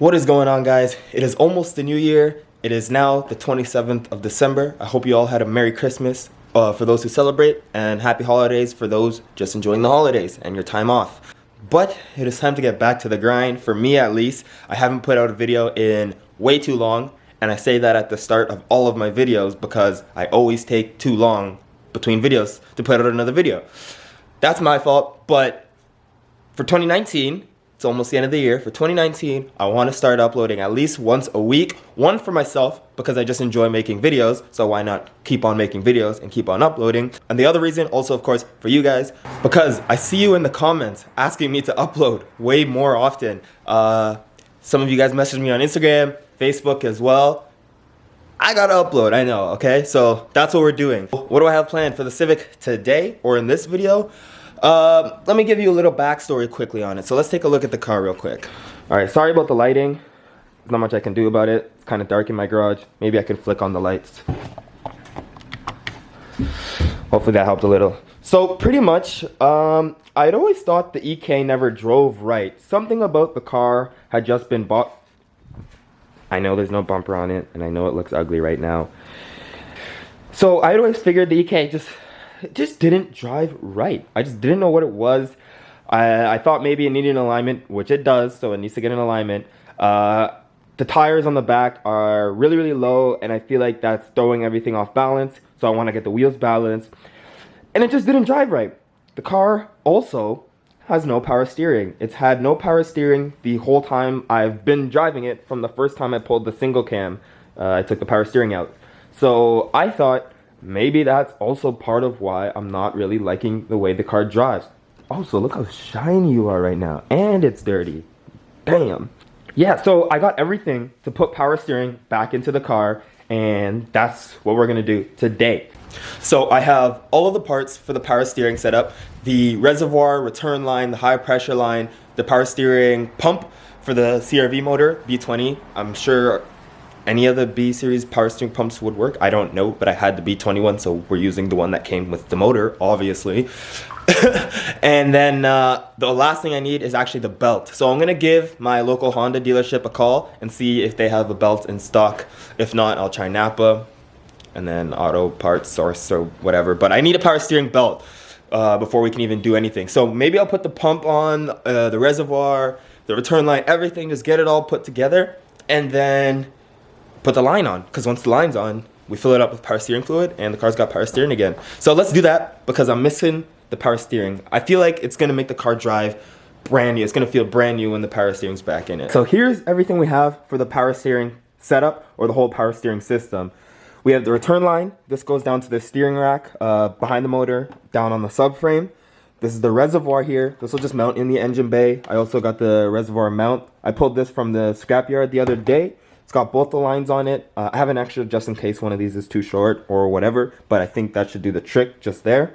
What is going on, guys? It is almost the new year. It is now the 27th of December. I hope you all had a Merry Christmas for those who celebrate, and Happy Holidays for those just enjoying the holidays and your time off. But it is time to get back to the grind. For me, at least, I haven't put out a video in way too long, and I say that at the start of all of my videos because I always take too long between videos to put out another video. That's my fault, but for 2019, it's almost the end of the year. For 2019, I want to start uploading at least once a week. One for myself, because I just enjoy making videos, so why not keep on making videos and keep on uploading? And the other reason, also of course, for you guys, because I see you in the comments asking me to upload way more often. Some of you guys message me on Instagram, Facebook as well. I gotta upload, I know, okay? So that's what we're doing. What do I have planned for the Civic today, or in this video? Let me give you a little backstory quickly on it. So let's take a look at the car real quick. Alright, sorry about the lighting. There's not much I can do about it. It's kind of dark in my garage. Maybe I can flick on the lights. Hopefully that helped a little. So pretty much, I'd always thought the EK never drove right. Something about the car had just been bought. I know there's no bumper on it, and I know it looks ugly right now. So I'd always figured the EK just didn't drive right. I just didn't know what it was. I thought maybe it needed an alignment, which it does, so it needs to get an alignment. The tires on the back are really, really low, and I feel like that's throwing everything off balance, so I want to get the wheels balanced. And it just didn't drive right. The car also has no power steering. It's had no power steering the whole time I've been driving it. From the first time I pulled the single cam, I took the power steering out. So I thought maybe that's also part of why I'm not really liking the way the car drives. Also, look how shiny you are right now. And it's dirty. Bam. Yeah, so I got everything to put power steering back into the car, and that's what we're gonna do today. So I have all of the parts for the power steering set up. The reservoir, return line, the high pressure line, the power steering pump for the CRV motor, B20. I'm sure any of the B series power steering pumps would work. I don't know, but I had the B21, so we're using the one that came with the motor, obviously. And then the last thing I need is actually the belt. So I'm gonna give my local Honda dealership a call and see if they have a belt in stock. If not, I'll try Napa and then Auto Parts Source or whatever. But I need a power steering belt before we can even do anything. So maybe I'll put the pump on, the reservoir, the return line, everything, just get it all put together, and then put the line on, because once the line's on, we fill it up with power steering fluid and the car's got power steering again. So let's do that, because I'm missing the power steering. I feel like it's gonna make the car drive brand new. It's gonna feel brand new when the power steering's back in it. So here's everything we have for the power steering setup, or the whole power steering system. We have the return line. This goes down to the steering rack behind the motor, down on the subframe. This is the reservoir here. This will just mount in the engine bay. I also got the reservoir mount. I pulled this from the scrapyard the other day. It's got both the lines on it. I have an extra just in case one of these is too short or whatever, but I think that should do the trick just there.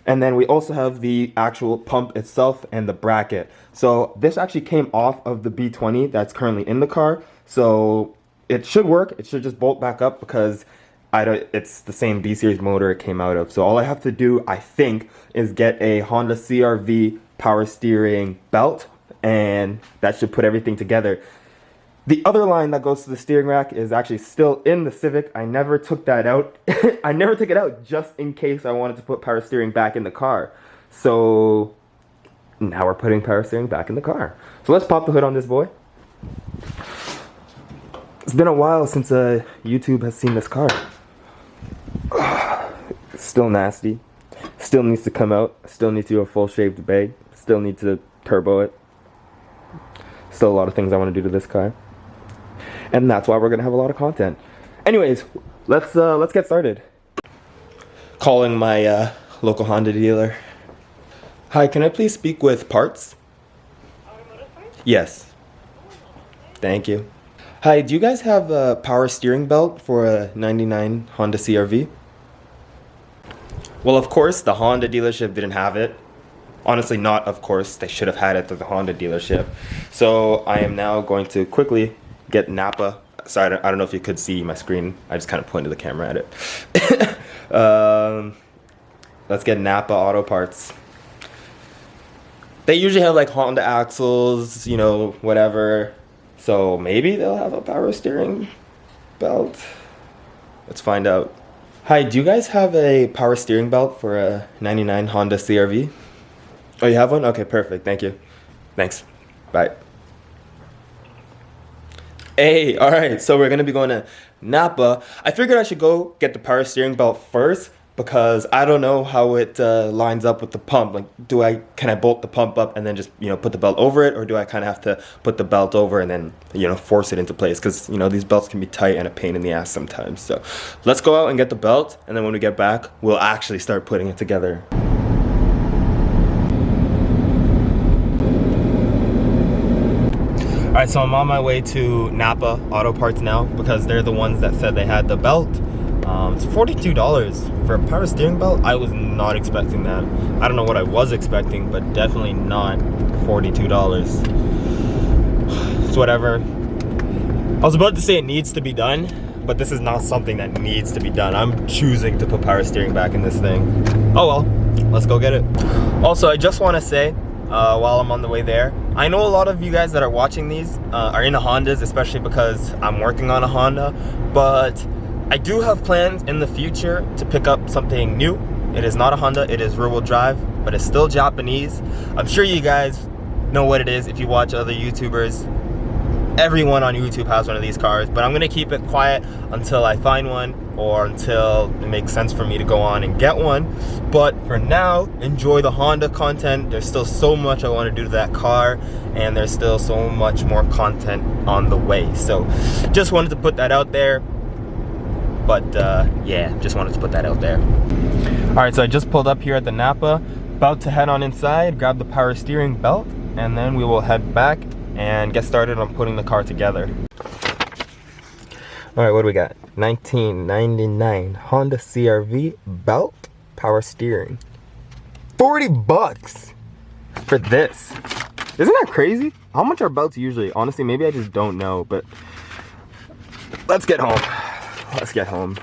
And then we also have the actual pump itself and the bracket. So this actually came off of the B20 that's currently in the car. So it should work. It should just bolt back up, because it's the same B series motor it came out of. So all I have to do, I think, is get a Honda CRV power steering belt, and that should put everything together. The other line that goes to the steering rack is actually still in the Civic. I never took that out. I never took it out just in case I wanted to put power steering back in the car. So now we're putting power steering back in the car. So let's pop the hood on this boy. It's been a while since YouTube has seen this car. Still nasty. Still needs to come out. Still need to do a full shaved bay. Still need to turbo it. Still a lot of things I want to do to this car. And that's why we're gonna have a lot of content. Anyways, let's get started. Calling my local Honda dealer. Hi, can I please speak with parts? Automotive parts? Yes. Thank you. Hi, do you guys have a power steering belt for a 99 Honda CRV? Well, of course, the Honda dealership didn't have it. Honestly, not of course. They should have had it at the Honda dealership. So I am now going to quickly get Napa. Sorry, I don't know if you could see my screen. I just kind of pointed the camera at it. Let's get Napa Auto Parts. They usually have like Honda axles, you know, whatever. So maybe they'll have a power steering belt. Let's find out. Hi, do you guys have a power steering belt for a 99 Honda CRV? Oh, you have one? Okay, perfect. Thank you. Thanks. Bye. Hey, all right, so we're gonna be going to Napa. I figured I should go get the power steering belt first because I don't know how it lines up with the pump. Like, can I bolt the pump up and then just, put the belt over it, or do I kind of have to put the belt over and then, force it into place? Because, these belts can be tight and a pain in the ass sometimes. So let's go out and get the belt, and then when we get back, we'll actually start putting it together. All right, so I'm on my way to Napa Auto Parts now because they're the ones that said they had the belt. It's $42 for a power steering belt. I was not expecting that. I don't know what I was expecting, but definitely not $42. It's whatever. I was about to say it needs to be done, but this is not something that needs to be done. I'm choosing to put power steering back in this thing. Oh well, let's go get it. Also, I just want to say, while I'm on the way there, I know a lot of you guys that are watching these are into Hondas, especially because I'm working on a Honda, but I do have plans in the future to pick up something new. It is not a Honda, it is rear-wheel drive, but it's still Japanese. I'm sure you guys know what it is if you watch other YouTubers. Everyone on YouTube has one of these cars, but I'm gonna keep it quiet until I find one or until it makes sense for me to go on and get one. But for now, enjoy the Honda content. There's still so much I want to do to that car, and there's still so much more content on the way. So just wanted to put that out there. But yeah, just wanted to put that out there. All right, so I just pulled up here at the Napa, about to head on inside, grab the power steering belt, and then we will head back and get started on putting the car together. All right, what do we got? 1999 Honda CRV belt, power steering. 40 bucks for this. Isn't that crazy? How much are belts usually? Honestly, maybe I just don't know, but let's get home. Let's get home.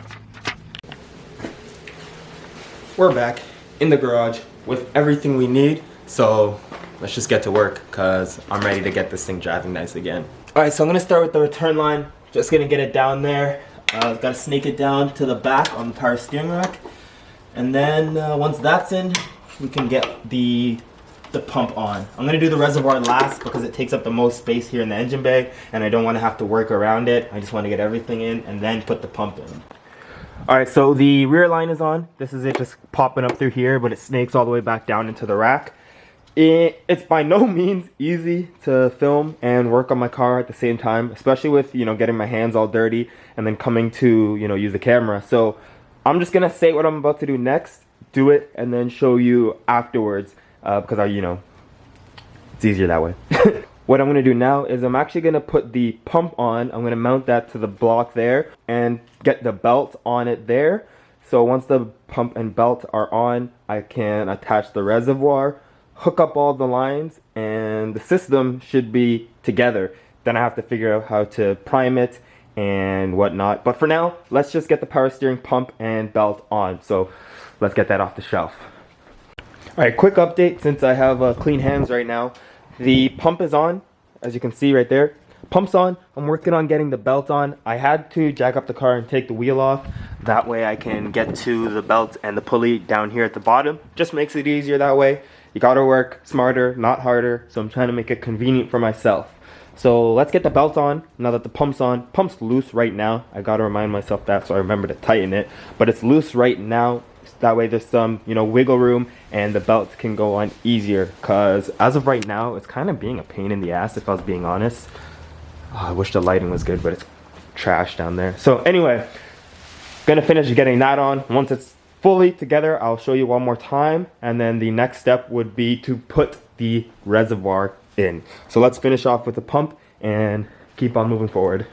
We're back in the garage with everything we need, so let's just get to work because I'm ready to get this thing driving nice again. All right, so I'm gonna start with the return line. Just gonna get it down there. Gotta snake it down to the back on the power steering rack, and then once that's in, we can get the pump on. I'm gonna do the reservoir last because it takes up the most space here in the engine bay, and I don't want to have to work around it. I just want to get everything in and then put the pump in. All right, so the rear line is on. This is it just popping up through here, but it snakes all the way back down into the rack. It's by no means easy to film and work on my car at the same time, especially with, getting my hands all dirty and then coming to, use the camera. So I'm just gonna say what I'm about to do next, do it, and then show you afterwards. Because it's easier that way. What I'm going to do now is I'm actually going to put the pump on. I'm going to mount that to the block there and get the belt on it there. So once the pump and belt are on, I can attach the reservoir, hook up all the lines, and the system should be together. Then I have to figure out how to prime it and whatnot. But for now, let's just get the power steering pump and belt on. So let's get that off the shelf. All right, quick update since I have clean hands right now. The pump is on, as you can see right there. Pump's on. I'm working on getting the belt on. I had to jack up the car and take the wheel off. That way I can get to the belt and the pulley down here at the bottom. Just makes it easier that way. You gotta work smarter, not harder. So I'm trying to make it convenient for myself. So let's get the belt on now that the pump's on. Pump's loose right now. I gotta remind myself that so I remember to tighten it. But it's loose right now. That way there's some, wiggle room and the belt can go on easier. Because as of right now, it's kind of being a pain in the ass if I was being honest. Oh, I wish the lighting was good, but it's trash down there. So anyway, gonna finish getting that on. Once it's fully together, I'll show you one more time. And then the next step would be to put the reservoir in. So let's finish off with the pump and keep on moving forward.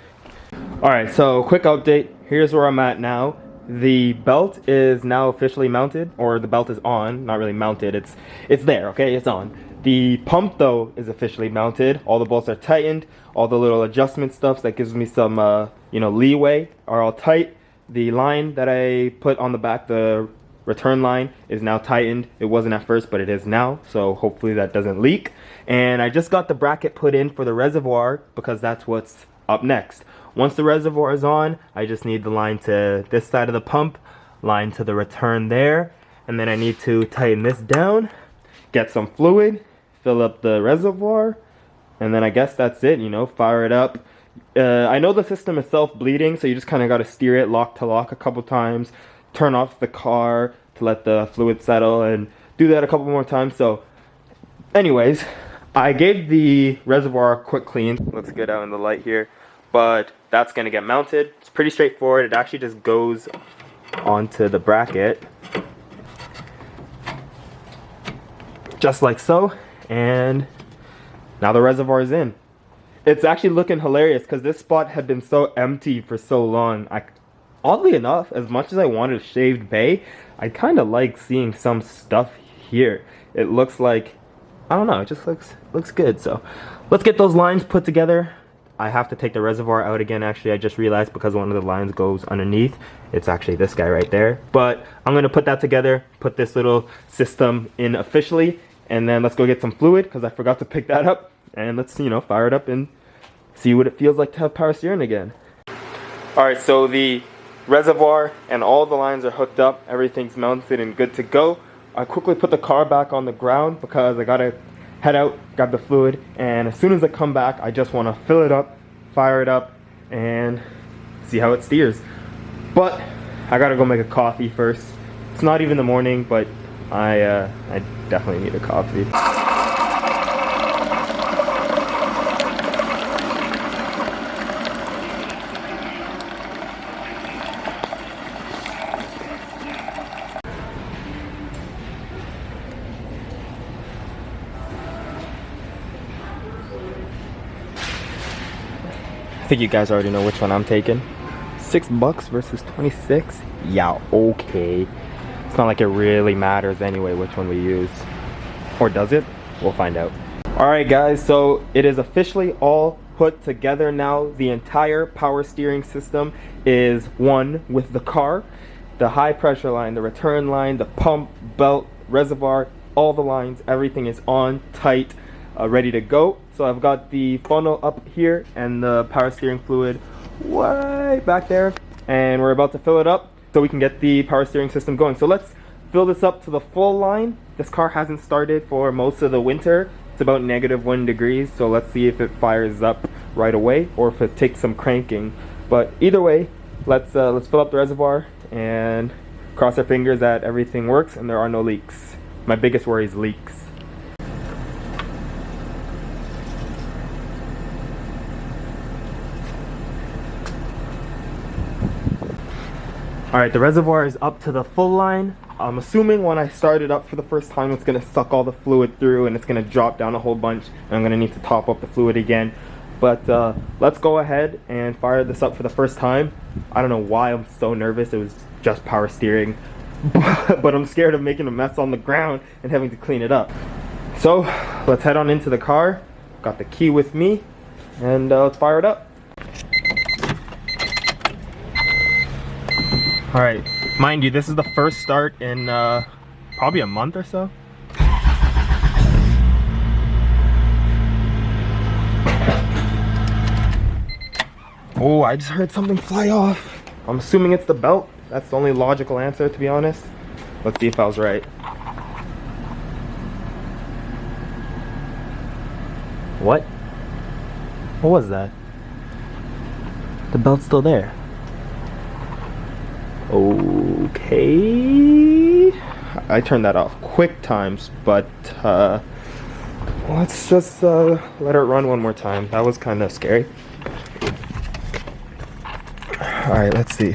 All right, so quick update. Here's where I'm at now. The belt is now officially mounted, or the belt is on, not really mounted, it's there, okay, it's on. The pump though is officially mounted. All the bolts are tightened, all the little adjustment stuff that gives me some leeway are all tight. The line that I put on the back, the return line is now tightened. It wasn't at first, but it is now, so hopefully that doesn't leak. And I just got the bracket put in for the reservoir because that's what's up next. Once the reservoir is on, I just need the line to this side of the pump, line to the return there, and then I need to tighten this down, get some fluid, fill up the reservoir, and then I guess that's it, you know, fire it up. I know the system is self-bleeding, so you just kind of got to steer it lock to lock a couple times, turn off the car to let the fluid settle, and do that a couple more times. So anyways, I gave the reservoir a quick clean. Looks good out in the light here, but that's going to get mounted. It's pretty straightforward. It actually just goes onto the bracket just like so, and now the reservoir is in. It's actually looking hilarious because this spot had been so empty for so long. Oddly enough, as much as I wanted a shaved bay, I kind of like seeing some stuff here. It looks like, I don't know, it just looks good. So let's get those lines put together. I have to take the reservoir out again. Actually, I just realized because one of the lines goes underneath. It's actually this guy right there. But I'm going to put that together, put this little system in officially, and then let's go get some fluid because I forgot to pick that up. And let's, you know, fire it up and see what it feels like to have power steering again. Alright, so the reservoir and all the lines are hooked up. Everything's mounted and good to go. I quickly put the car back on the ground because I gotta head out, grab the fluid, and as soon as I come back, I just want to fill it up, fire it up, and see how it steers. But I gotta go make a coffee first. It's not even the morning, but I definitely need a coffee. I think you guys already know which one I'm taking. $6 versus 26. Yeah, okay. It's not like it really matters anyway which one we use. Or does it? We'll find out. Alright guys, so it is officially all put together now. The entire power steering system is one with the car. The high pressure line, the return line, the pump, belt, reservoir, all the lines, everything is on, tight, ready to go. So I've got the funnel up here and the power steering fluid way back there, and we're about to fill it up so we can get the power steering system going. So let's fill this up to the full line. This car hasn't started for most of the winter. It's about -1 degrees, so let's see if it fires up right away or if it takes some cranking. But either way, let's fill up the reservoir and cross our fingers that everything works and there are no leaks. My biggest worry is leaks. Alright, the reservoir is up to the full line. I'm assuming when I start it up for the first time, it's going to suck all the fluid through and it's going to drop down a whole bunch. And I'm going to need to top up the fluid again. But let's go ahead and fire this up for the first time. I don't know why I'm so nervous. It was just power steering. But I'm scared of making a mess on the ground and having to clean it up. So let's head on into the car. Got the key with me. And let's fire it up. Alright, mind you, this is the first start in probably a month or so. Oh, I just heard something fly off. I'm assuming it's the belt. That's the only logical answer, to be honest. Let's see if I was right. What? What was that? The belt's still there. Okay, I turned that off quick times, but let's just let it run one more time. That was kind of scary. All right, let's see.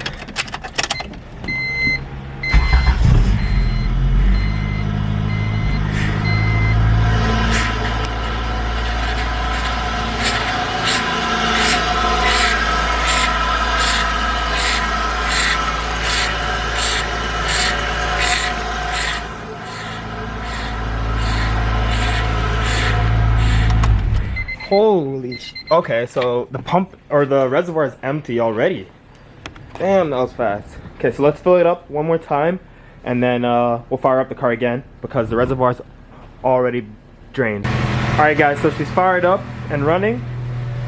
Holy sh... Okay, so the pump or the reservoir is empty already. Damn, that was fast. Okay, so let's fill it up one more time and then we'll fire up the car again because the reservoir's already drained. Alright guys, so she's fired up and running.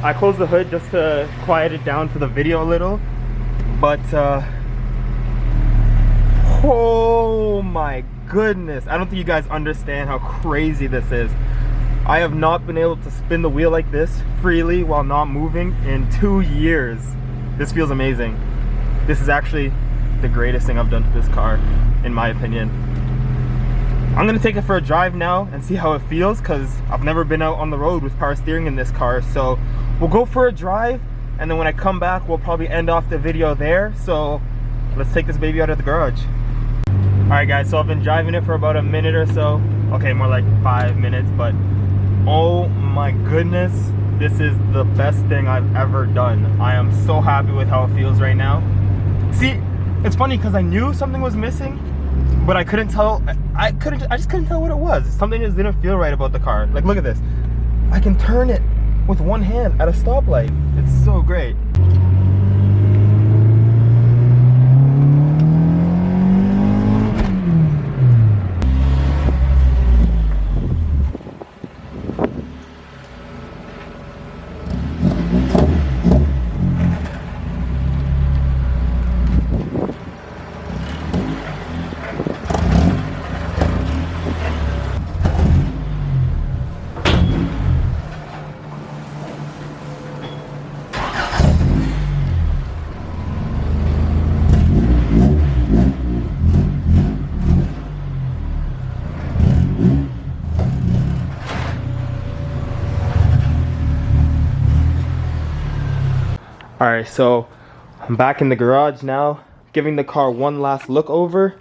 I closed the hood just to quiet it down for the video a little, but oh my goodness, I don't think you guys understand how crazy this is. I have not been able to spin the wheel like this freely while not moving in 2 years. This feels amazing. This is actually the greatest thing I've done to this car, in my opinion. I'm gonna take it for a drive now and see how it feels, because I've never been out on the road with power steering in this car. So we'll go for a drive, and then when I come back, we'll probably end off the video there. So let's take this baby out of the garage. Alright guys, so I've been driving it for about a minute or so. Okay, more like 5 minutes, but oh my goodness, this is the best thing I've ever done. I am so happy with how it feels right now. See, it's funny because I knew something was missing, but I couldn't tell. I just couldn't tell what it was. Something just didn't feel right about the car. Like, look at this. I can turn it with one hand at a stoplight. It's so great. Alright, so I'm back in the garage now, giving the car one last look over,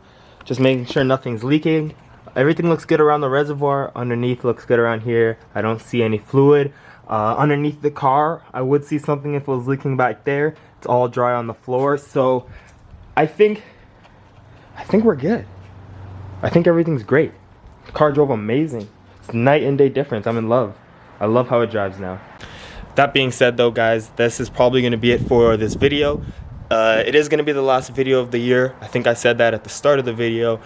just making sure nothing's leaking. Everything looks good around the reservoir, underneath looks good around here. I don't see any fluid. Underneath the car, I would see something if it was leaking back there. It's all dry on the floor, so I think we're good. I think everything's great. The car drove amazing. It's night and day difference. I'm in love. I love how it drives now. That being said though guys, this is probably going to be it for this video. It is going to be the last video of the year. I think I said that at the start of the video.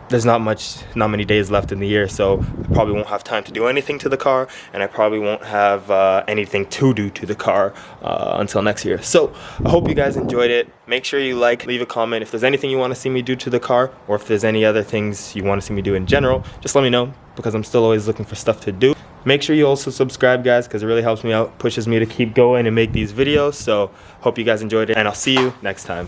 There's not many days left in the year, so I probably won't have time to do anything to the car, and I probably won't have anything to do to the car until next year. So I hope you guys enjoyed it. Make sure you leave a comment if there's anything you want to see me do to the car, or if there's any other things you want to see me do in general. Just let me know, because I'm still always looking for stuff to do. Make sure you also subscribe guys, because it really helps me out, pushes me to keep going and make these videos. So hope you guys enjoyed it, and I'll see you next time.